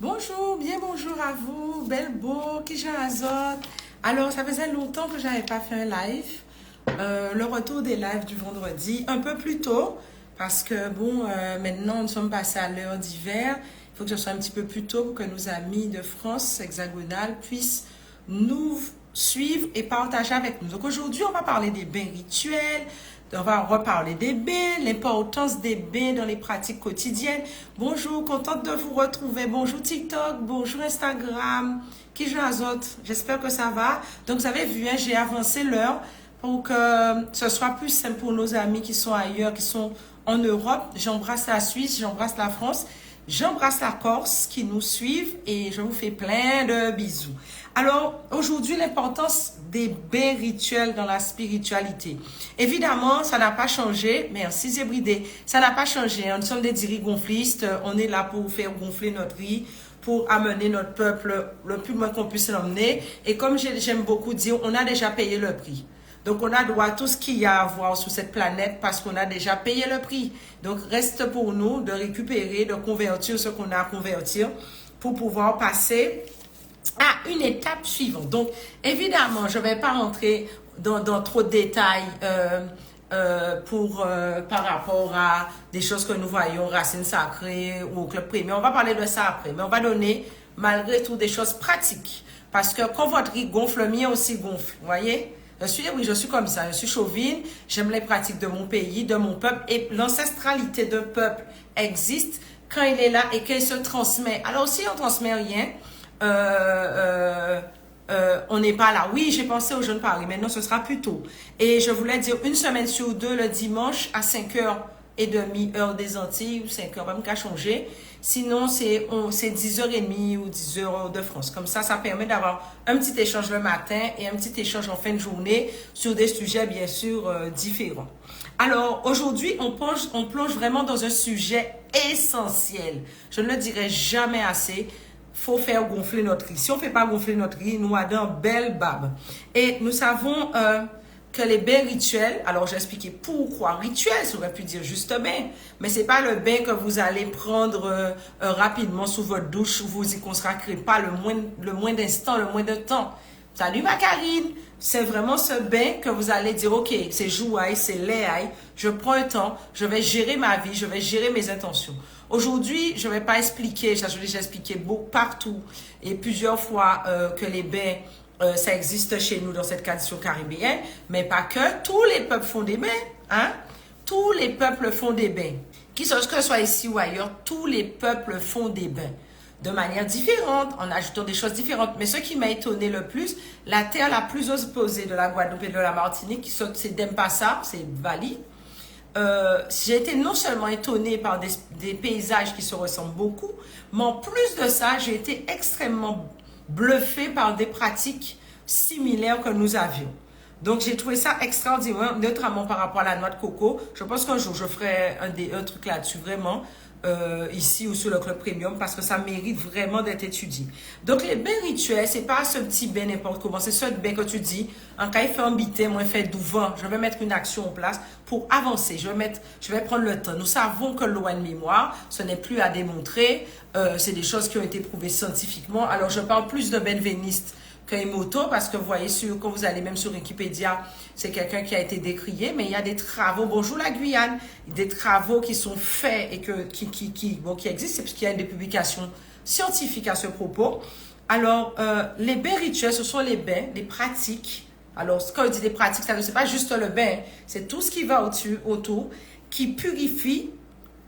Bonjour, bien bonjour à vous, belle beau, qui j'ai azote. Alors, ça faisait longtemps que j'avais pas fait un live. Le retour des lives du vendredi, un peu plus tôt, parce que bon, maintenant nous sommes passés à l'heure d'hiver. Il faut que ce soit un petit peu plus tôt pour que nos amis de France hexagonale puissent nous suivre et partager avec nous. Donc aujourd'hui, on va parler des bains rituels, on va reparler des bains, l'importance des bains dans les pratiques quotidiennes. Bonjour, contente de vous retrouver. Bonjour TikTok, bonjour Instagram. Qui j'azote? J'espère que ça va. Donc vous avez vu, hein, j'ai avancé l'heure pour que ce soit plus simple pour nos amis qui sont ailleurs, qui sont en Europe. J'embrasse la Suisse, j'embrasse la France. J'embrasse la Corse qui nous suivent et je vous fais plein de bisous. Alors, aujourd'hui, l'importance des bains rituels dans la spiritualité. Évidemment, ça n'a pas changé. Merci Zébridé. Ça n'a pas changé. Nous sommes des dirigonflistes. On est là pour faire gonfler notre riz, pour amener notre peuple le plus loin qu'on puisse l'emmener. Et comme j'aime beaucoup dire, on a déjà payé le prix. Donc, on a droit à tout ce qu'il y a à voir sur cette planète parce qu'on a déjà payé le prix. Donc, reste pour nous de récupérer, de convertir ce qu'on a à convertir pour pouvoir passer à une étape suivante. Donc, évidemment, je ne vais pas rentrer dans trop de détails par rapport à des choses que nous voyons, Racines Sacrées ou au Club Premier. On va parler de ça après, mais on va donner malgré tout des choses pratiques. Parce que quand votre riz gonfle, le mien aussi gonfle. Vous voyez? Je suis comme ça, je suis chauvine, j'aime les pratiques de mon pays, de mon peuple, et l'ancestralité d'un peuple existe quand il est là et qu'il se transmet. Alors si on transmet rien, on n'est pas là. Oui, j'ai pensé aux jeunes Paris, maintenant ce sera plus tôt. Et je voulais dire une semaine sur deux, le dimanche à 5h30, heure des Antilles, ou 5h, même qu'à changer. Sinon, c'est 10h30 ou 10h de France. Comme ça permet d'avoir un petit échange le matin et un petit échange en fin de journée sur des sujets, bien sûr, différents. Alors, aujourd'hui, on plonge vraiment dans un sujet essentiel. Je ne le dirai jamais assez. Faut faire gonfler notre riz. Si on ne fait pas gonfler notre riz, nous avons une belle barbe. Et nous savons que les bains rituels, alors j'ai expliqué pourquoi rituel, ça aurait pu dire juste bain, mais c'est pas le bain que vous allez prendre rapidement sous votre douche où vous y consacrez pas le moins d'instants, le moins de temps. Salut ma Karine, c'est vraiment ce bain que vous allez dire, ok, c'est jouaille, c'est léaille, je prends un temps, je vais gérer ma vie, je vais gérer mes intentions. Aujourd'hui, je ne vais pas expliquer, ça j'ai déjà expliqué beaucoup partout et plusieurs fois que les bains, ça existe chez nous dans cette tradition caribéenne, mais pas que. Tous les peuples font des bains, hein? Tous les peuples font des bains. Que ce soit ici ou ailleurs, tous les peuples font des bains. De manière différente, en ajoutant des choses différentes. Mais ce qui m'a étonné le plus, la terre la plus opposée de la Guadeloupe et de la Martinique, c'est Dempassa, c'est Bali. J'ai été non seulement étonnée par des paysages qui se ressemblent beaucoup, mais en plus de ça, j'ai été extrêmement bluffée par des pratiques similaires que nous avions. Donc, j'ai trouvé ça extraordinaire, notamment par rapport à la noix de coco. Je pense qu'un jour, je ferai un truc là-dessus, vraiment, ici ou sur le Club Premium, parce que ça mérite vraiment d'être étudié. Donc, les bains rituels, c'est pas ce petit bain n'importe comment. C'est ce bain que tu dis, en cas il fait un bité, moi, il fait douvent. Je vais mettre une action en place pour avancer. Je vais prendre le temps. Nous savons que l'eau a une mémoire. Ce n'est plus à démontrer. C'est des choses qui ont été prouvées scientifiquement. Alors, je parle plus de benveniste Emoto, parce que vous voyez, quand vous allez même sur Wikipédia, c'est quelqu'un qui a été décrié, mais il y a des travaux, bonjour la Guyane, des travaux qui sont faits et qui existent, parce qu'il y a des publications scientifiques à ce propos. Alors, les bains rituels, ce sont les bains, les pratiques. Alors, quand on dit des pratiques, ça ne c'est pas juste le bain, c'est tout ce qui va autour, qui purifie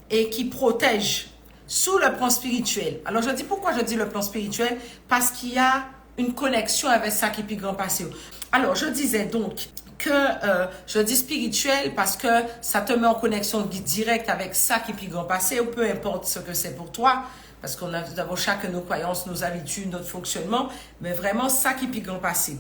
et qui protège sous le plan spirituel. Alors, je dis pourquoi je dis le plan spirituel, parce qu'il y a une connexion avec ça qui est plus grand passé. Alors, je disais donc que je dis spirituel parce que ça te met en connexion directe avec ça qui est plus grand passé, ou peu importe ce que c'est pour toi, parce qu'on a d'abord chacun nos croyances, nos habitudes, notre fonctionnement, mais vraiment ça qui est plus grand passé.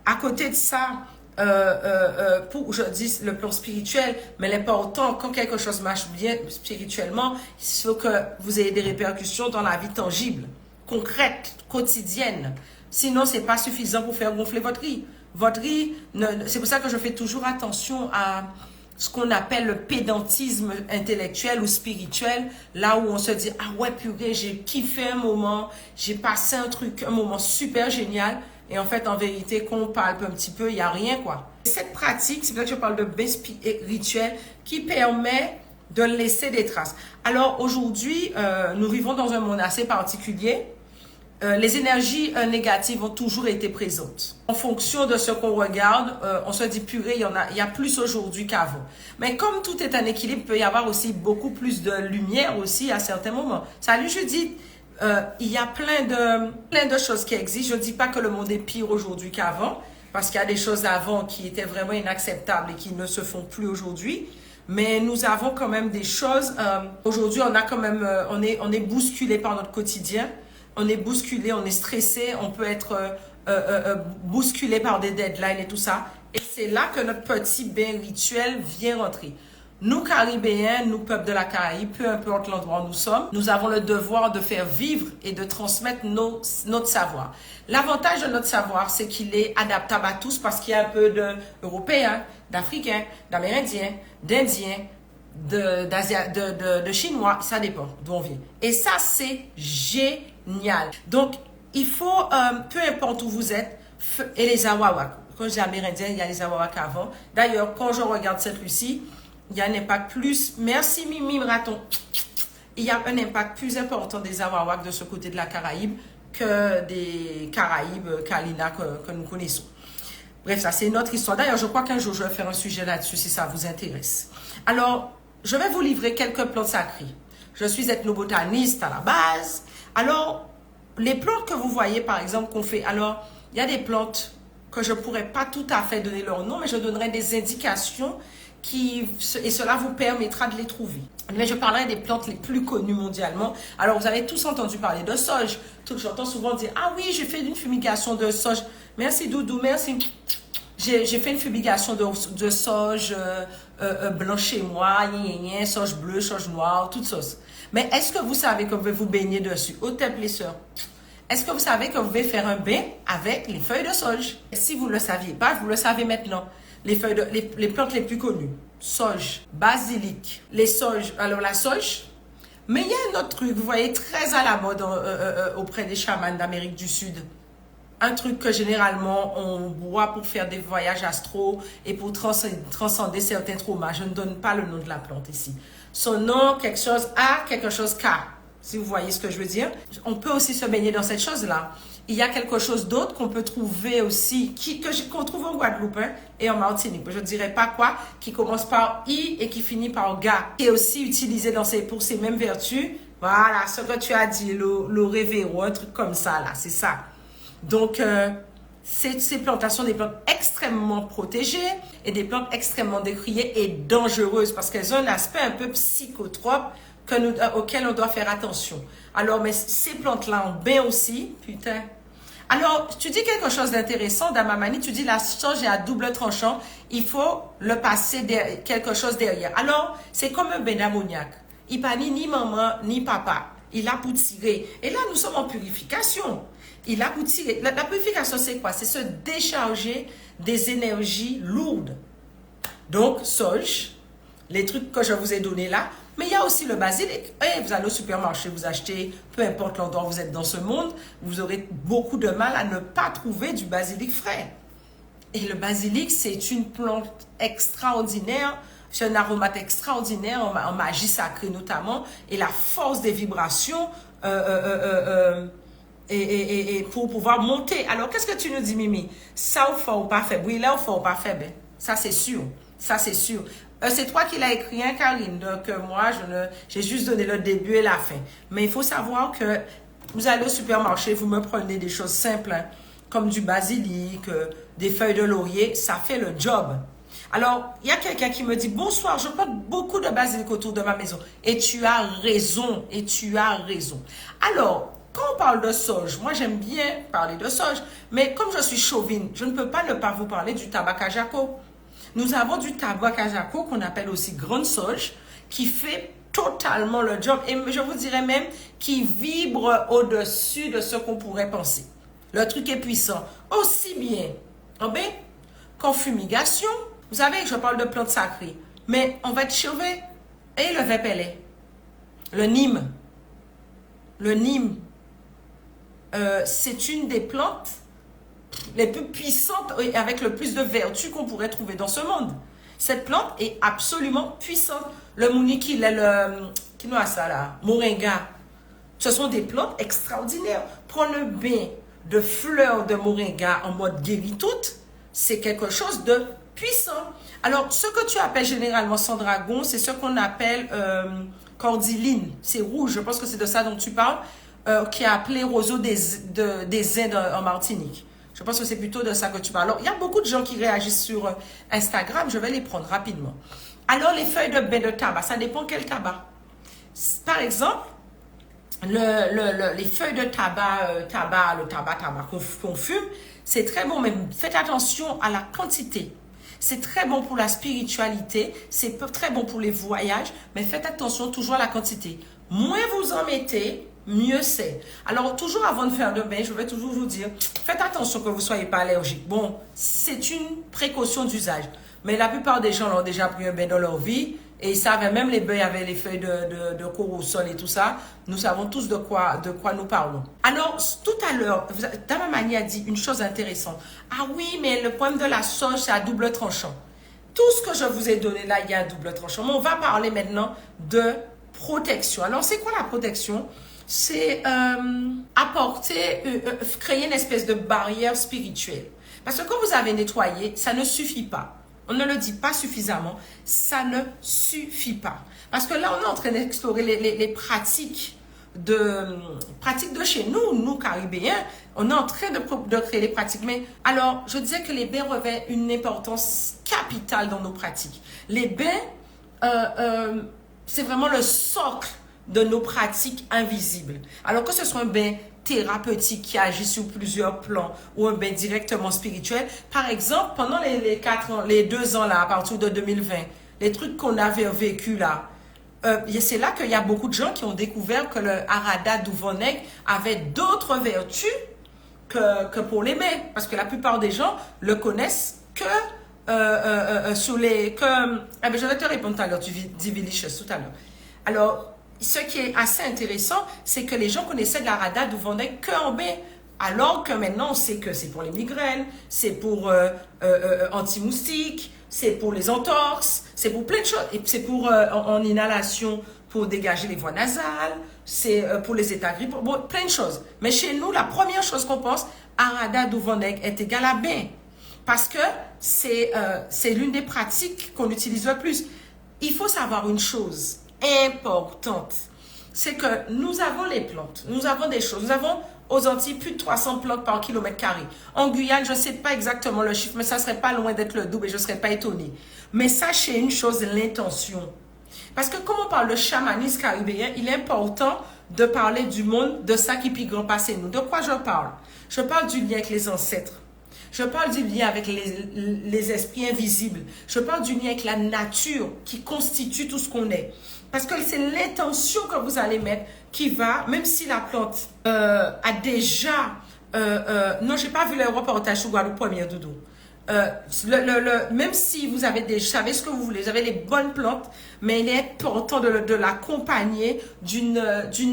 À côté de ça, je dis le plan spirituel, mais l'important, quand quelque chose marche bien spirituellement, il faut que vous ayez des répercussions dans la vie tangible, concrète, quotidienne. Sinon, c'est pas suffisant pour faire gonfler votre riz. Votre riz, c'est pour ça que je fais toujours attention ce qu'on appelle le pédantisme intellectuel ou spirituel, là où on se dit, ah ouais, purée, j'ai kiffé un moment, j'ai passé un moment super génial, et en fait, en vérité, quand on palpe un petit peu, il n'y a rien, quoi. Cette pratique, c'est pour ça que je parle de bain rituel, qui permet de laisser des traces. Alors, aujourd'hui, nous vivons dans un monde assez particulier. Les énergies négatives ont toujours été présentes. En fonction de ce qu'on regarde, on se dit purée, il y a plus aujourd'hui qu'avant. Mais comme tout est un équilibre, il peut y avoir aussi beaucoup plus de lumière aussi à certains moments. Salut Judith, il y a plein de choses qui existent. Je ne dis pas que le monde est pire aujourd'hui qu'avant, parce qu'il y a des choses avant qui étaient vraiment inacceptables et qui ne se font plus aujourd'hui. Mais nous avons quand même des choses. Aujourd'hui, on a quand même, on est bousculé par notre quotidien. On est bousculé, on est stressé, on peut être bousculé par des deadlines et tout ça. Et c'est là que notre petit bain rituel vient rentrer. Nous, Caribéens, nous, peuple de la Caraïbe, peu importe l'endroit où nous sommes, nous avons le devoir de faire vivre et de transmettre notre savoir. L'avantage de notre savoir, c'est qu'il est adaptable à tous parce qu'il y a un peu d'Européens, d'Africains, d'Amérindiens, d'Indiens, de Chinois, ça dépend d'où on vient. Et ça, c'est génial. Donc, il faut, peu importe où vous êtes, et les Awawak. Quand je dis Amérindiens, il y a les Awawak avant. D'ailleurs, quand je regarde cette Lucie, il y a un impact plus, merci Mimi Raton, il y a un impact plus important des Awawak de ce côté de la Caraïbe que des Caraïbes, Kalina que nous connaissons. Bref, ça c'est notre histoire. D'ailleurs, je crois qu'un jour je vais faire un sujet là-dessus si ça vous intéresse. Alors, je vais vous livrer quelques plantes sacrées. Je suis ethnobotaniste à la base. Alors, les plantes que vous voyez par exemple qu'on fait, alors, il y a des plantes que je ne pourrais pas tout à fait donner leur nom, mais je donnerai des indications et cela vous permettra de les trouver. Mais je parlerai des plantes les plus connues mondialement. Alors, vous avez tous entendu parler de sauge. J'entends souvent dire, ah oui, j'ai fait une fumigation de sauge. Merci Doudou, merci. J'ai fait une fumigation de sauge blanc chez moi, sauge bleue, sauge noire, toutes sauces. Mais est-ce que vous savez que vous pouvez vous baigner dessus? Au temple, les sœurs. Est-ce que vous savez que vous pouvez faire un bain avec les feuilles de sauge? Si vous ne le saviez pas, vous le savez maintenant. Les plantes les plus connues, sauge, basilic, les sauges, alors la sauge, mais il y a un autre truc, vous voyez, très à la mode auprès des chamans d'Amérique du Sud. Un truc que généralement on boit pour faire des voyages astraux et pour transcender certains traumas. Je ne donne pas le nom de la plante ici. Son nom, quelque chose A, quelque chose K. Si vous voyez ce que je veux dire. On peut aussi se baigner dans cette chose-là. Il y a quelque chose d'autre qu'on peut trouver aussi, qu'on trouve en Guadeloupe et en Martinique. Je ne dirais pas quoi, qui commence par I et qui finit par Ga. Qui est aussi utilisé pour ses mêmes vertus. Voilà, ce que tu as dit, le révéro, un truc comme ça, là, c'est ça. Donc, ces plantations sont des plantes extrêmement protégées et des plantes extrêmement décriées et dangereuses parce qu'elles ont un aspect un peu psychotrope auquel on doit faire attention. Alors, mais ces plantes-là ont bien aussi, putain. Alors, tu dis quelque chose d'intéressant, Damamani, tu dis la sauge est à double tranchant, il faut le passer quelque chose derrière. Alors, c'est comme un bain d'ammoniac. Il n'a ni maman, ni papa. Il a pour tirer. Et là, nous sommes en purification. Il a pour tirer. La purification, c'est quoi? C'est se décharger des énergies lourdes. Donc, sauge, les trucs que je vous ai donnés là, mais il y a aussi le basilic. Et vous allez au supermarché, vous achetez, peu importe l'endroit où vous êtes dans ce monde, vous aurez beaucoup de mal à ne pas trouver du basilic frais. Et le basilic, c'est une plante extraordinaire, c'est un aromate extraordinaire en magie sacrée notamment, et la force des vibrations et pour pouvoir monter. Alors, qu'est-ce que tu nous dis, Mimi? Ça ou fort ou pas fait? Oui, là ou fort ou pas fait? Ben, ça, c'est sûr. Ça, c'est sûr. C'est toi qui l'as écrit, hein, Karine. Donc, moi, j'ai juste donné le début et la fin. Mais il faut savoir que vous allez au supermarché, vous me prenez des choses simples, hein, comme du basilic, des feuilles de laurier. Ça fait le job. Alors, il y a quelqu'un qui me dit, bonsoir, je porte beaucoup de basilic autour de ma maison. Et tu as raison. Et tu as raison. Alors, quand on parle de sauge, moi, j'aime bien parler de sauge. Mais comme je suis chauvine, je ne peux pas ne pas vous parler du tabac à jaco. Nous avons du tabac à jaco qu'on appelle aussi grande sauge qui fait totalement le job et je vous dirais même qui vibre au-dessus de ce qu'on pourrait penser. Le truc est puissant, aussi bien qu'en fumigation. Vous savez, je parle de plantes sacrées. Mais on va être chauvé. Et le vépélé, le nîmes. Le nîmes, c'est une des plantes les plus puissantes et avec le plus de vertus qu'on pourrait trouver dans ce monde. Cette plante est absolument puissante. Le mouniki, qui nous a ça là, moringa, ce sont des plantes extraordinaires. Prendre le bain de fleurs de moringa en mode guéri-toute, c'est quelque chose de puissant. Alors, ce que tu appelles généralement sandragon, c'est ce qu'on appelle cordyline. C'est rouge, je pense que c'est de ça dont tu parles, qui est appelé roseau des Indes en Martinique. Je pense que c'est plutôt de ça que tu parles. Alors, il y a beaucoup de gens qui réagissent sur Instagram, je vais les prendre rapidement. Alors, les feuilles de bain de tabac, ça dépend quel tabac. Par exemple, les feuilles de tabac, le tabac qu'on fume, c'est très bon, mais faites attention à la quantité. C'est très bon pour la spiritualité, c'est très bon pour les voyages, mais faites attention toujours à la quantité. Moins vous en mettez, mieux c'est. Alors, toujours avant de faire le bain, je vais toujours vous dire, faites attention que vous ne soyez pas allergique. Bon, c'est une précaution d'usage. Mais la plupart des gens ont déjà pris un bain dans leur vie et ils savaient même les bains avec les feuilles de cour au sol et tout ça. Nous savons tous de quoi nous parlons. Alors, tout à l'heure, Dame Mani a dit une chose intéressante. Ah oui, mais le problème de la sauge, c'est à double tranchant. Tout ce que je vous ai donné là, il y a un double tranchant. Mais on va parler maintenant de protection. Alors, c'est quoi la protection? C'est créer une espèce de barrière spirituelle. Parce que quand vous avez nettoyé, ça ne suffit pas. On ne le dit pas suffisamment, ça ne suffit pas. Parce que là, on est en train d'explorer les pratiques de chez nous, nous Caribéens. On est en train de créer les pratiques. Mais alors, je disais que les bains revêtent une importance capitale dans nos pratiques. Les bains, c'est vraiment le socle de nos pratiques invisibles. Alors que ce soit un bain thérapeutique qui agit sur plusieurs plans ou un bain directement spirituel. Par exemple, pendant les 2 ans là, à partir de 2020, les trucs qu'on avait vécu là, c'est là qu'il y a beaucoup de gens qui ont découvert que le Harada d'Uvoneg avait d'autres vertus que pour les bains. Parce que la plupart des gens le connaissent que sur les... je vais te répondre tout à l'heure, tu dis Villicious tout à l'heure. Alors, ce qui est assez intéressant, c'est que les gens connaissaient de la Harada d'Uvoneg qu'en bain. Alors que maintenant, on sait que c'est pour les migraines, c'est pour anti-moustique, c'est pour les entorses, c'est pour plein de choses. Et c'est pour en inhalation, pour dégager les voies nasales, c'est pour les états grippes, bon, plein de choses. Mais chez nous, la première chose qu'on pense, Harada d'Uvoneg est égal à bain. Parce que c'est l'une des pratiques qu'on utilise le plus. Il faut savoir une chose importante, c'est que nous avons les plantes, nous avons des choses, nous avons aux Antilles plus de 300 plantes par kilomètre carré. En Guyane, je ne sais pas exactement le chiffre, mais ça ne serait pas loin d'être le double et je ne serais pas étonnée. Mais sachez une chose, l'intention. Parce que comme on parle de chamanisme caribéen, il est important de parler du monde, de ça qui puis grand passé nous. De quoi je parle? Je parle du lien avec les ancêtres. Je parle du lien avec les esprits invisibles. Je parle du lien avec la nature qui constitue tout ce qu'on est. Parce que c'est l'intention que vous allez mettre qui va, même si la plante a déjà... non, je n'ai pas vu le reportage sur Guadeloupe première, Doudou. Même si vous savez ce que vous voulez, vous avez les bonnes plantes, mais il est important de l'accompagner d'une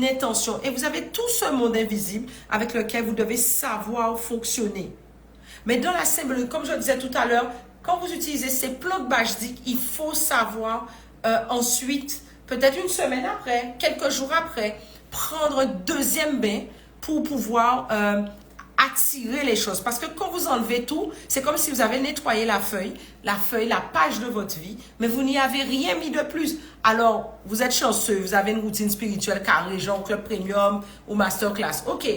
intention. Et vous avez tout ce monde invisible avec lequel vous devez savoir fonctionner. Mais dans la symbolique, comme je disais tout à l'heure, quand vous utilisez ces plantes bajdiques, il faut savoir ensuite, peut-être une semaine après, quelques jours après, prendre un deuxième bain pour pouvoir attirer les choses. Parce que quand vous enlevez tout, c'est comme si vous avez nettoyé la feuille, la page de votre vie, mais vous n'y avez rien mis de plus. Alors, vous êtes chanceux, vous avez une routine spirituelle carrée, genre club premium ou masterclass. Ok,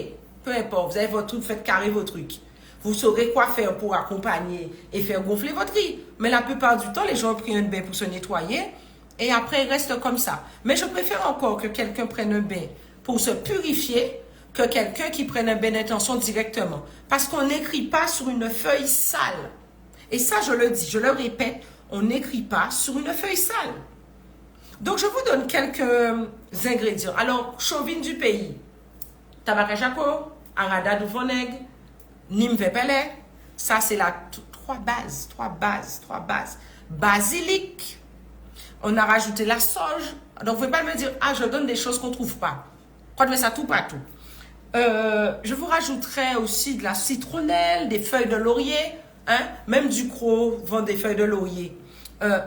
peu importe, vous avez votre truc, faites carré vos trucs. Vous saurez quoi faire pour accompagner et faire gonfler votre vie. Mais la plupart du temps, les gens ont pris un bain pour se nettoyer et après, ils restent comme ça. Mais je préfère encore que quelqu'un prenne un bain pour se purifier que quelqu'un qui prenne un bain d'intention directement. Parce qu'on n'écrit pas sur une feuille sale. Et ça, je le dis, je le répète, on n'écrit pas sur une feuille sale. Donc, je vous donne quelques ingrédients. Alors, chauvine du pays, tabac jaco, Harada d'Uvoneg, nîmes vépélé, ça c'est la 3 bases. Basilic, On a rajouté la sauge. Donc, vous ne pouvez pas me dire, ah, je donne des choses qu'on ne trouve pas. Quand on met ça tout partout. Je vous rajouterai aussi de la citronnelle, des feuilles de laurier. Hein? Même Ducros vend des feuilles de laurier.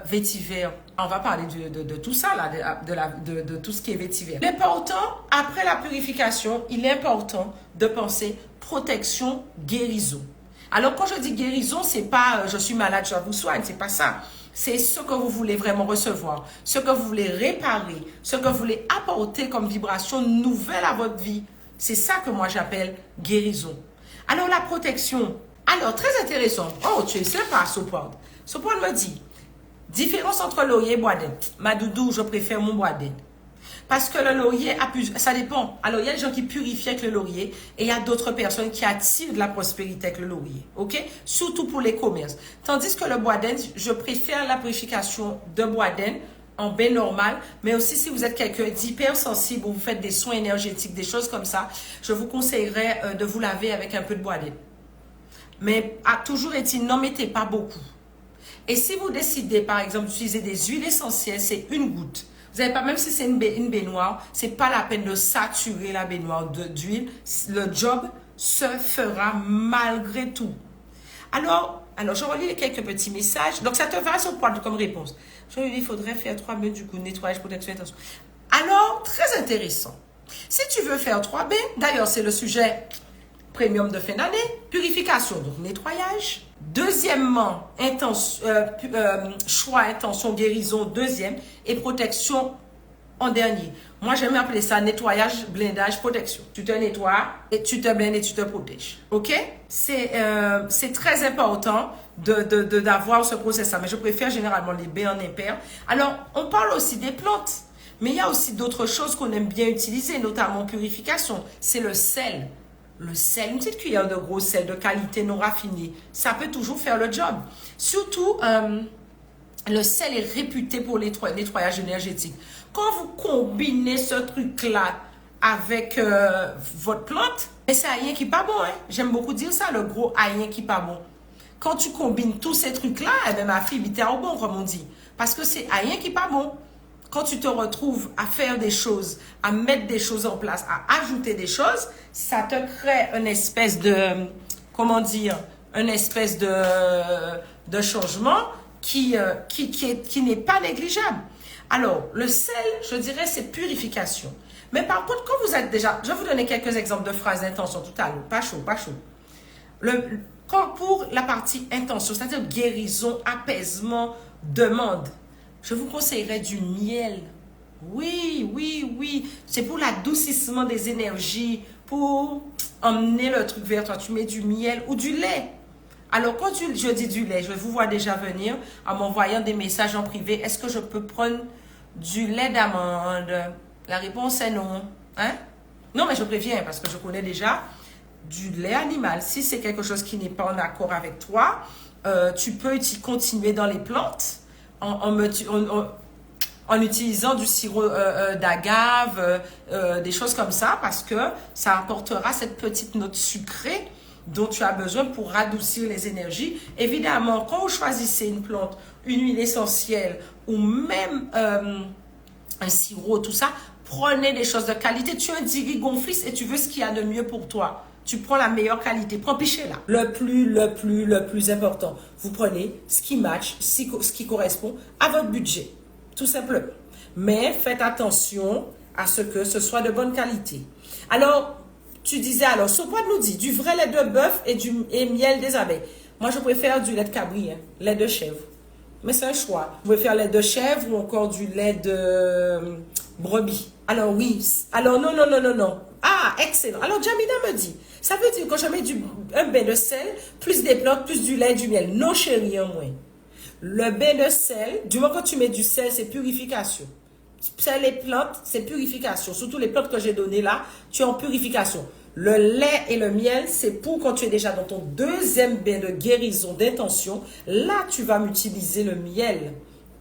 Vétiver. On va parler de tout ça, là, de tout ce qui est vétiver. L'important, après la purification, il est important de penser protection, guérison. Alors, quand je dis guérison, c'est pas je suis malade, je vous soigne, c'est pas ça. C'est ce que vous voulez vraiment recevoir, ce que vous voulez réparer, ce que vous voulez apporter comme vibration nouvelle à votre vie. C'est ça que moi j'appelle guérison. Alors, la protection. Alors, très intéressant. Oh, tu es sympa, Sopord. Sopord me dit, différence entre laurier et bois d'aine. Ma doudou, je préfère mon bois d'aine. Parce que le laurier, ça dépend. Alors, il y a des gens qui purifient avec le laurier et il y a d'autres personnes qui attirent de la prospérité avec le laurier. OK? Surtout pour les commerces. Tandis que le bois d'aine, je préfère la purification de bois d'aine en bain normal. Mais aussi, si vous êtes quelqu'un d'hypersensible ou vous faites des soins énergétiques, des choses comme ça, je vous conseillerais de vous laver avec un peu de bois d'aine. Mais toujours est-il, n'en mettez pas beaucoup. Et si vous décidez, par exemple, d'utiliser des huiles essentielles, c'est une goutte. Vous n'avez pas, même si c'est une baignoire, c'est pas la peine de saturer la baignoire d'huile. Le job se fera malgré tout. Alors, je relis quelques petits messages. Donc, ça te va sur point comme réponse. Je lui dis, il faudrait faire 3 bains du coup, nettoyage, protection, attention. Alors, très intéressant. Si tu veux faire 3 bains, d'ailleurs, c'est le sujet premium de fin d'année, purification, donc nettoyage. Deuxièmement, choix, intention, guérison, deuxième, et protection en dernier. Moi, j'aime appeler ça nettoyage, blindage, protection. Tu te nettoies, et tu te blindes et tu te protèges. OK? C'est très important d'avoir ce process-là, mais je préfère généralement les bains en impair. Alors, on parle aussi des plantes, mais il y a aussi d'autres choses qu'on aime bien utiliser, notamment en purification. C'est le sel. Le sel, une petite cuillère de gros sel de qualité non raffinée, ça peut toujours faire le job. Surtout, le sel est réputé pour le nettoyage énergétique. Quand vous combinez ce truc-là avec votre plante, c'est rien qui n'est pas bon. Hein? J'aime beaucoup dire ça, le gros rien qui n'est pas bon. Quand tu combines tous ces trucs-là, eh bien, ma fille, t'es au bon, comme on dit. Parce que c'est rien qui n'est pas bon. Quand tu te retrouves à faire des choses, à mettre des choses en place, à ajouter des choses, ça te crée une espèce de, comment dire, une espèce de changement qui n'est pas négligeable. Alors, le sel, je dirais, c'est purification. Mais par contre, quand vous êtes déjà, je vais vous donner quelques exemples de phrases d'intention tout à l'heure, pas chaud, pas chaud. Pour la partie intention, c'est-à-dire guérison, apaisement, demande, je vous conseillerais du miel. Oui, oui, oui. C'est pour l'adoucissement des énergies, pour emmener le truc vers toi. Tu mets du miel ou du lait. Alors, quand je dis du lait, je vous vois déjà venir en m'envoyant des messages en privé. Est-ce que je peux prendre du lait d'amande? La réponse est non. Hein? Non, mais je préviens parce que je connais déjà du lait animal. Si c'est quelque chose qui n'est pas en accord avec toi, tu peux continuer dans les plantes. En utilisant du sirop d'agave, des choses comme ça, parce que ça apportera cette petite note sucrée dont tu as besoin pour radoucir les énergies. Évidemment, quand vous choisissez une plante, une huile essentielle ou même un sirop, tout ça, prenez des choses de qualité. Tu es un dirigonflis et tu veux ce qu'il y a de mieux pour toi. Tu prends la meilleure qualité. Prends pichet là. Le plus important. Vous prenez ce qui match, ce qui correspond à votre budget. Tout simplement. Mais faites attention à ce que ce soit de bonne qualité. Alors, tu disais, alors, Sopod nous dit du vrai lait de bœuf et miel des abeilles. Moi, je préfère du lait de cabri, hein, lait de chèvre. Mais c'est un choix. Vous pouvez faire lait de chèvre ou encore du lait de brebis. Alors oui. Alors non. Ah, excellent. Alors Jamina me dit, ça veut dire que quand je mets un bain de sel, plus des plantes, plus du lait, du miel. Non chérie, en moins. Le bain de sel, du moment que tu mets du sel, c'est purification. C'est les plantes, c'est purification. Surtout les plantes que j'ai données là, tu es en purification. Le lait et le miel, c'est pour quand tu es déjà dans ton deuxième bain de guérison, d'intention. Là, tu vas m'utiliser le miel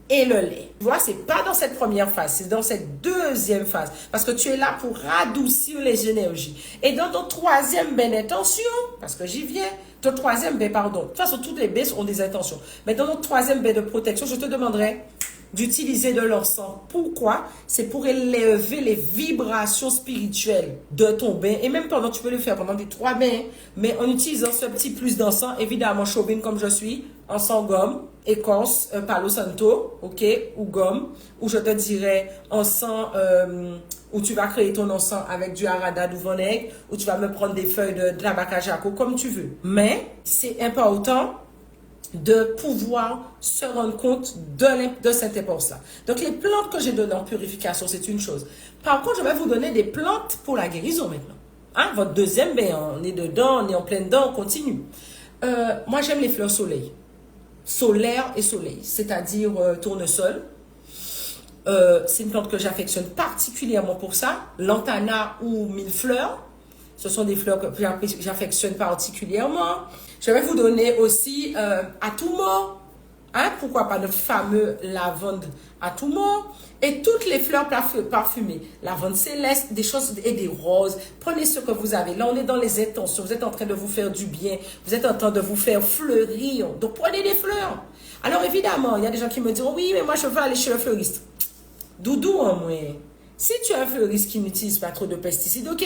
et le lait. Tu vois, c'est pas dans cette première phase, c'est dans cette deuxième phase. Parce que tu es là pour adoucir les énergies. Et dans ton troisième bain d'intention, parce que j'y viens, ton troisième bain, pardon. De toute façon, toutes les bains ont des intentions. Mais dans ton troisième bain de protection, je te demanderai d'utiliser de l'encens. Pourquoi? C'est pour élever les vibrations spirituelles de ton bain. Et même pendant, tu peux le faire pendant des 3 bains, mais en utilisant ce petit plus d'encens, évidemment, chauvine comme je suis, encens gomme, écorce, palo santo, ok, ou gomme, ou je te dirais encens, où tu vas créer ton encens avec du harada, du vinaigre, ou tu vas me prendre des feuilles de la bacajaco, comme tu veux. Mais c'est important de pouvoir se rendre compte de cette importance-là. Donc, les plantes que j'ai données en purification, c'est une chose. Par contre, je vais vous donner des plantes pour la guérison maintenant. Hein? Votre deuxième, ben, on est dedans, on est en plein dedans, on continue. Moi, j'aime les fleurs soleil. Solaire et soleil, c'est-à-dire tournesol. C'est une plante que j'affectionne particulièrement pour ça. Lantana ou millefleurs. Ce sont des fleurs que j'affectionne particulièrement. Je vais vous donner aussi Atumo. Hein, pourquoi pas le fameux lavande Atumo. Et toutes les fleurs parfumées. Lavande céleste, des choses et des roses. Prenez ce que vous avez. Là, on est dans les intentions. Vous êtes en train de vous faire du bien. Vous êtes en train de vous faire fleurir. Donc, prenez des fleurs. Alors, évidemment, il y a des gens qui me diront, oui, mais moi, je veux aller chez le fleuriste. Doudou, en moins. Si tu as un fleuriste qui n'utilise pas trop de pesticides, ok.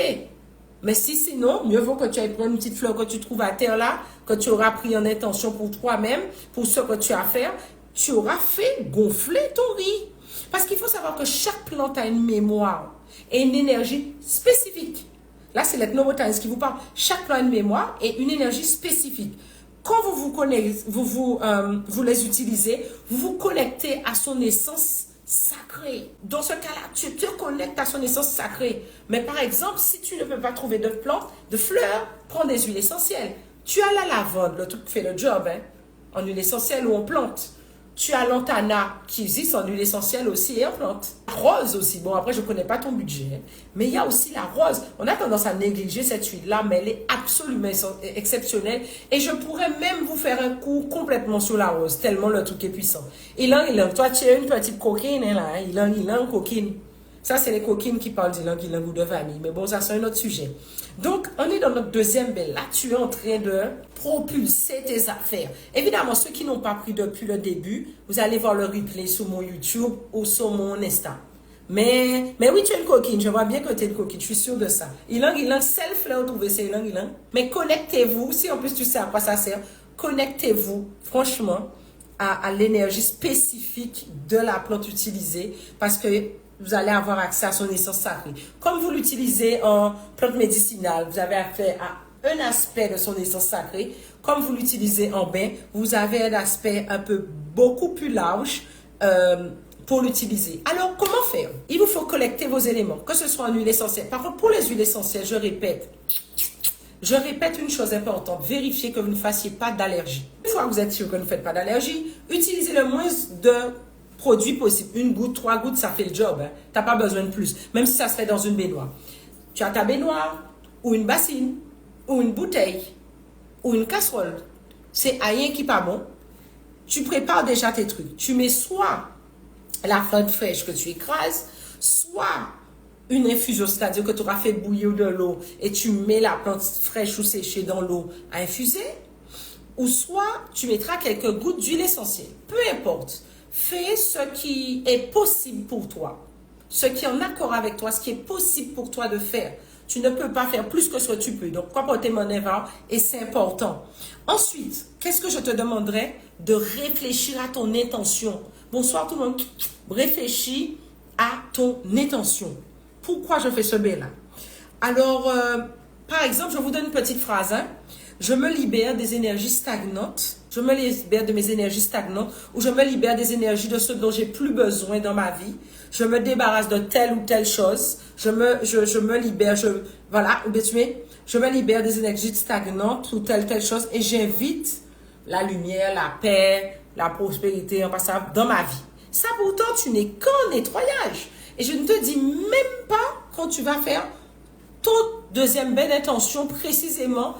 Mais si sinon, mieux vaut que tu ailles prendre une petite fleur que tu trouves à terre là, que tu auras pris en intention pour toi-même, pour ce que tu as à faire, tu auras fait gonfler ton riz. Parce qu'il faut savoir que chaque plante a une mémoire et une énergie spécifique. Là, c'est l'ethnobotaniste qui vous parle. Chaque plante a une mémoire et une énergie spécifique. Quand vous les utilisez, vous vous connectez à son essence sacrée. Dans ce cas-là, tu te connectes à son essence sacrée. Mais par exemple, si tu ne peux pas trouver de plantes, de fleurs, prends des huiles essentielles. Tu as la lavande, le truc qui fait le job, hein, en huile essentielle ou en plante. Tu as l'antana qui existe en huile essentielle aussi et en plante. Rose aussi. Bon, après, je ne connais pas ton budget. Hein, mais il y a aussi la rose. On a tendance à négliger cette huile-là, mais elle est absolument exceptionnelle. Et je pourrais même vous faire un cours complètement sur la rose, tellement le truc est puissant. Toi, tu es une petite coquine, hein, là. Ilang, coquine. Ça, c'est les coquines qui parlent d'ilang ou de famille. Mais bon, ça, c'est un autre sujet. Donc, on est dans notre deuxième belle. Là, tu es en train de propulser tes affaires. Évidemment, ceux qui n'ont pas pris depuis le début, vous allez voir le replay sur mon YouTube ou sur mon Insta. Mais oui, tu es une coquine. Je vois bien que tu es une coquine. Je suis sûre de ça. Ilang, self-fleur, trouver c'est ilang. Mais connectez-vous. Si en plus tu sais à quoi ça sert, connectez-vous, franchement, à l'énergie spécifique de la plante utilisée. Parce que vous allez avoir accès à son essence sacrée. Comme vous l'utilisez en plante médicinale, vous avez accès à un aspect de son essence sacrée. Comme vous l'utilisez en bain, vous avez un aspect beaucoup plus large pour l'utiliser. Alors, comment faire? Il vous faut collecter vos éléments, que ce soit en huile essentielle. Par contre, pour les huiles essentielles, je répète une chose importante. Vérifiez que vous ne fassiez pas d'allergie. Une fois que vous êtes sûr que vous ne faites pas d'allergie, utilisez le moins de produit possible. 1 goutte, 3 gouttes, ça fait le job. Hein. Tu n'as pas besoin de plus. Même si ça se fait dans une baignoire. Tu as ta baignoire, ou une bassine, ou une bouteille, ou une casserole. C'est rien qui n'est pas bon. Tu prépares déjà tes trucs. Tu mets soit la flotte fraîche que tu écrases, soit une infusion, c'est-à-dire que tu auras fait bouillir de l'eau et tu mets la plante fraîche ou séchée dans l'eau à infuser, ou soit tu mettras quelques gouttes d'huile essentielle. Peu importe. Fais ce qui est possible pour toi, ce qui est en accord avec toi, ce qui est possible pour toi de faire. Tu ne peux pas faire plus que ce que tu peux. Donc, quoi porter mon erreur et c'est important. Ensuite, qu'est-ce que je te demanderais? De réfléchir à ton intention. Bonsoir tout le monde. Réfléchis à ton intention. Pourquoi je fais ce bain-là? Alors, par exemple, je vous donne une petite phrase. Hein? Je me libère des énergies stagnantes. Je me libère de mes énergies stagnantes ou je me libère des énergies de ce dont j'ai plus besoin dans ma vie. Je me débarrasse de telle ou telle chose. Je me libère, voilà, je me libère des énergies stagnantes ou telle chose et j'invite la lumière, la paix, la prospérité en passant dans ma vie. Ça pourtant, tu n'es qu'en nettoyage. Et je ne te dis même pas quand tu vas faire ton deuxième belle intention précisément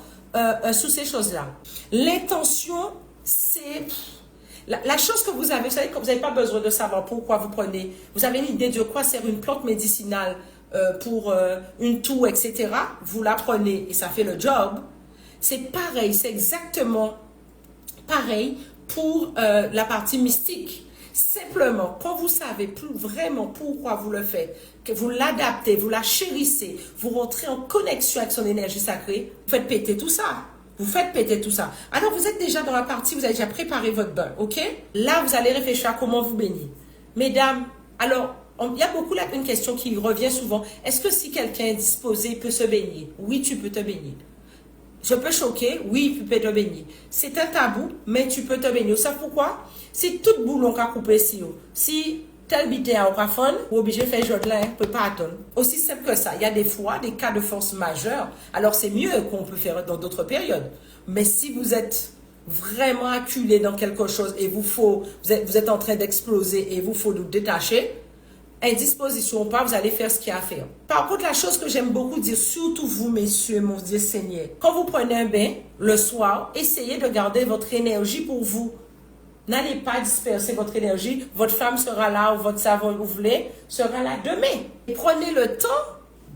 sous ces choses-là. L'intention, c'est la chose que vous avez. Vous savez que vous n'avez pas besoin de savoir pourquoi vous prenez. Vous avez l'idée de quoi sert une plante médicinale pour une toux, etc. Vous la prenez et ça fait le job. C'est pareil, c'est exactement pareil pour la partie mystique. Simplement, quand vous savez plus vraiment pourquoi vous le faites, que vous l'adaptez, vous la chérissez, vous rentrez en connexion avec son énergie sacrée, vous faites péter tout ça. Vous faites péter tout ça. Alors, vous êtes déjà dans la partie, vous avez déjà préparé votre bain, ok? Là, vous allez réfléchir à comment vous bénir. Mesdames, alors, il y a beaucoup là une question qui revient souvent. Est-ce que si quelqu'un est disposé, il peut se baigner? Oui, tu peux te baigner. Je peux choquer? Oui, tu peux te baigner. C'est un tabou, mais tu peux te baigner. Vous savez pourquoi? Si tout boulon qu'a coupé si tel bité à Okafon, ou obligé de faire jodelin, peut pas attendre. Aussi simple que ça. Il y a des fois des cas de force majeure. Alors c'est mieux qu'on peut faire dans d'autres périodes. Mais si vous êtes vraiment acculé dans quelque chose et vous êtes en train d'exploser et vous faut vous détacher, indisposition ou pas, vous allez faire ce qu'il y a à faire. Par contre, la chose que j'aime beaucoup dire, surtout vous, messieurs, mon Dieu Seigneur, quand vous prenez un bain le soir, essayez de garder votre énergie pour vous. N'allez pas disperser votre énergie. Votre femme sera là, ou votre savon, vous voulez, sera là demain. Et prenez le temps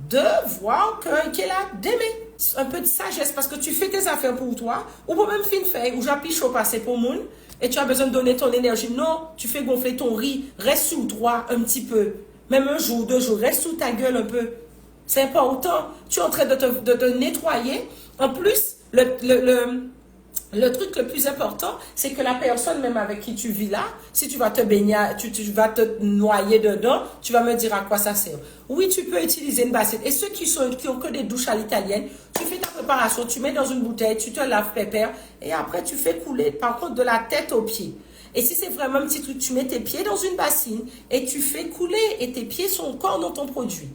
de voir qu'elle a d'aimer. Un peu de sagesse, parce que tu fais tes affaires pour toi, ou pour même fin faire, ou j'appuie chaud passer pour moun, et tu as besoin de donner ton énergie. Non, tu fais gonfler ton riz, reste sous toi un petit peu. Même un jour, 2 jours, reste sous ta gueule un peu. C'est important. Tu es en train de te nettoyer. En plus, le truc le plus important, c'est que la personne même avec qui tu vis là, si tu vas te baigner, tu vas te noyer dedans, tu vas me dire à quoi ça sert. Oui, tu peux utiliser une bassine. Et ceux qui ont que des douches à l'italienne, tu fais ta préparation, tu mets dans une bouteille, tu te laves pépère et après tu fais couler, par contre, de la tête aux pieds. Et si c'est vraiment un petit truc, tu mets tes pieds dans une bassine et tu fais couler et tes pieds sont encore dans ton produit.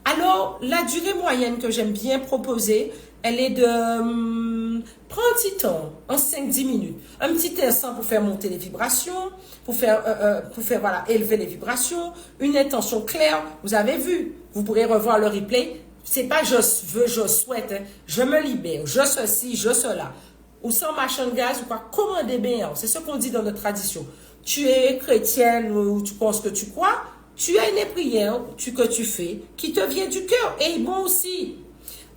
Alors, la durée moyenne que j'aime bien proposer, elle est de prends un petit temps, en 5-10 minutes. Un petit instant pour faire monter les vibrations, pour faire voilà, élever les vibrations, une intention claire. Vous avez vu, vous pourrez revoir le replay. C'est pas je veux, je souhaite, hein. Je me libère, je ceci, je cela. Ou sans machin de gaz ou quoi, commander bien. C'est ce qu'on dit dans notre tradition. Tu es chrétienne ou tu penses que tu crois, tu as une prière que tu fais qui te vient du cœur et bon aussi.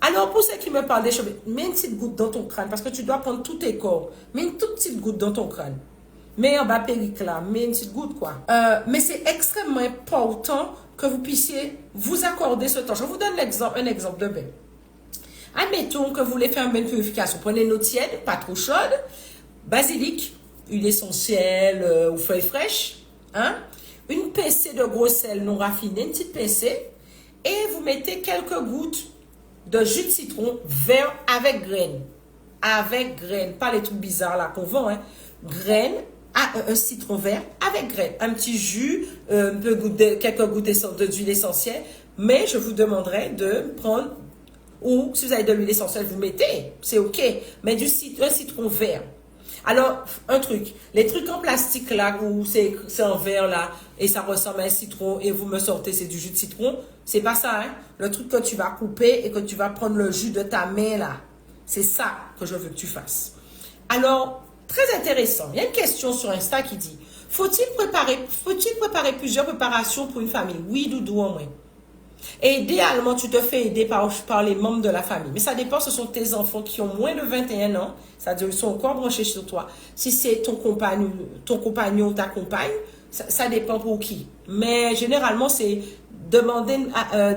Alors, pour ceux qui me parlent des choses, mets une petite goutte dans ton crâne parce que tu dois prendre tous tes corps. Mets une toute petite goutte dans ton crâne. Mets en bas périque là, mets une petite goutte quoi. Mais c'est extrêmement important que vous puissiez vous accorder ce temps. Je vous donne un exemple de bain. Admettons que vous voulez faire un bain de purification. Prenez une eau tiède, pas trop chaude, basilic, huile essentielle ou feuilles fraîches, hein? Une pincée de gros sel non raffiné, une petite pincée, et vous mettez quelques gouttes de jus de citron vert avec graines. Avec graines, pas les trucs bizarres là qu'on vend, hein. Graines, un citron vert avec graines. Un petit jus, quelques gouttes d'huile essentielle, mais je vous demanderai de prendre, ou si vous avez de l'huile essentielle, vous mettez, c'est ok, mais un citron vert. Alors, un truc, les trucs en plastique là, où c'est en verre là, et ça ressemble à un citron, et vous me sortez, c'est du jus de citron, c'est pas ça, hein. Le truc que tu vas couper et que tu vas prendre le jus de ta main là, c'est ça que je veux que tu fasses. Alors, très intéressant, il y a une question sur Insta qui dit, faut-il préparer plusieurs préparations pour une famille? Oui, Doudou, au moins. Et idéalement, tu te fais aider par les membres de la famille. Mais ça dépend, ce sont tes enfants qui ont moins de 21 ans. C'est-à-dire, ils sont encore branchés sur toi. Si c'est ton compagnon ou ta compagne, ça dépend pour qui. Mais généralement, c'est demander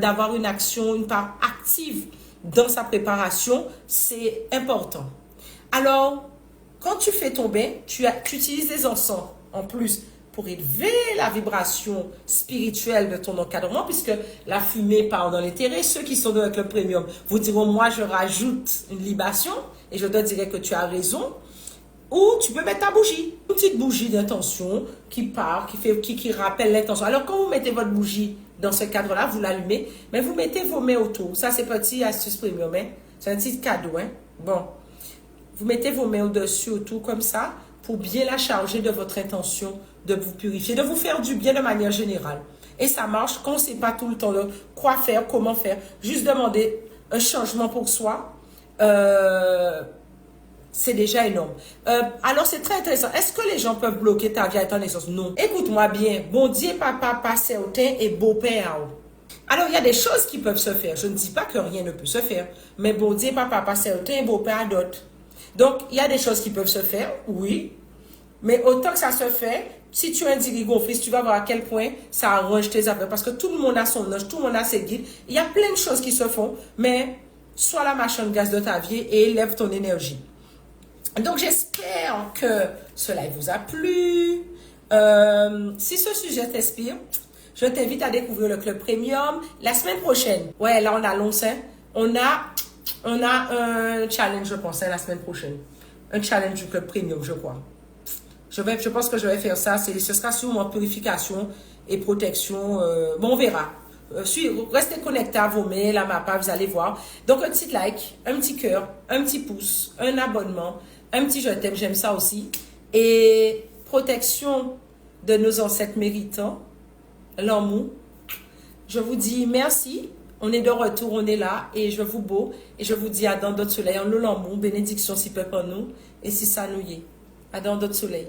d'avoir une action, une part active dans sa préparation. C'est important. Alors, quand tu fais ton bain, tu utilises des encens en plus pour élever la vibration spirituelle de ton encadrement, puisque la fumée part dans les terrets. Ceux qui sont avec le premium vous diront, moi je rajoute une libation, et je te dirai que tu as raison. Ou tu peux mettre ta bougie, une petite bougie d'intention qui part, qui rappelle l'intention. Alors quand vous mettez votre bougie dans ce cadre-là, vous l'allumez, mais vous mettez vos mains autour. Ça c'est petit astuce premium, hein? C'est un petit cadeau. Hein? Bon, vous mettez vos mains au-dessus, autour comme ça, pour bien la charger de votre intention de vous purifier, de vous faire du bien de manière générale. Et ça marche quand on ne sait pas tout le temps quoi faire, comment faire. Juste demander un changement pour soi, c'est déjà énorme. Alors, c'est très intéressant. Est-ce que les gens peuvent bloquer ta vie à ton naissance? Non. Écoute-moi bien. Bon Dieu, papa, pas certain et beau-père. Alors, il y a des choses qui peuvent se faire. Je ne dis pas que rien ne peut se faire. Mais bon Dieu, papa, pas certain et beau-père d'autres. Donc, il y a des choses qui peuvent se faire, oui. Mais autant que ça se fait, si tu as un dirigonfliste, tu vas voir à quel point ça arrange tes affaires. Parce que tout le monde a son âge, tout le monde a ses guides. Il y a plein de choses qui se font, mais sois la machine gaz de ta vie et élève ton énergie. Donc, j'espère que cela vous a plu. Si ce sujet t'inspire, je t'invite à découvrir le Club Premium. La semaine prochaine, ouais, là, on a l'once, hein. On a un challenge, je pense, hein, la semaine prochaine. Un challenge du Club Premium, je crois. Je pense que je vais faire ça. Ce sera sur mon purification et protection. Bon, on verra. Restez connectés à vos mails, à ma page, vous allez voir. Donc, un petit like, un petit cœur, un petit pouce, un abonnement, un petit je t'aime, j'aime ça aussi. Et protection de nos ancêtres méritants, l'amour. Je vous dis merci. On est de retour, on est là. Et je vous beau. Et je vous dis à dans d'autres soleils. En nous l'amour, bénédiction si peu pour nous. Et si ça nous y est. À dans d'autres soleils.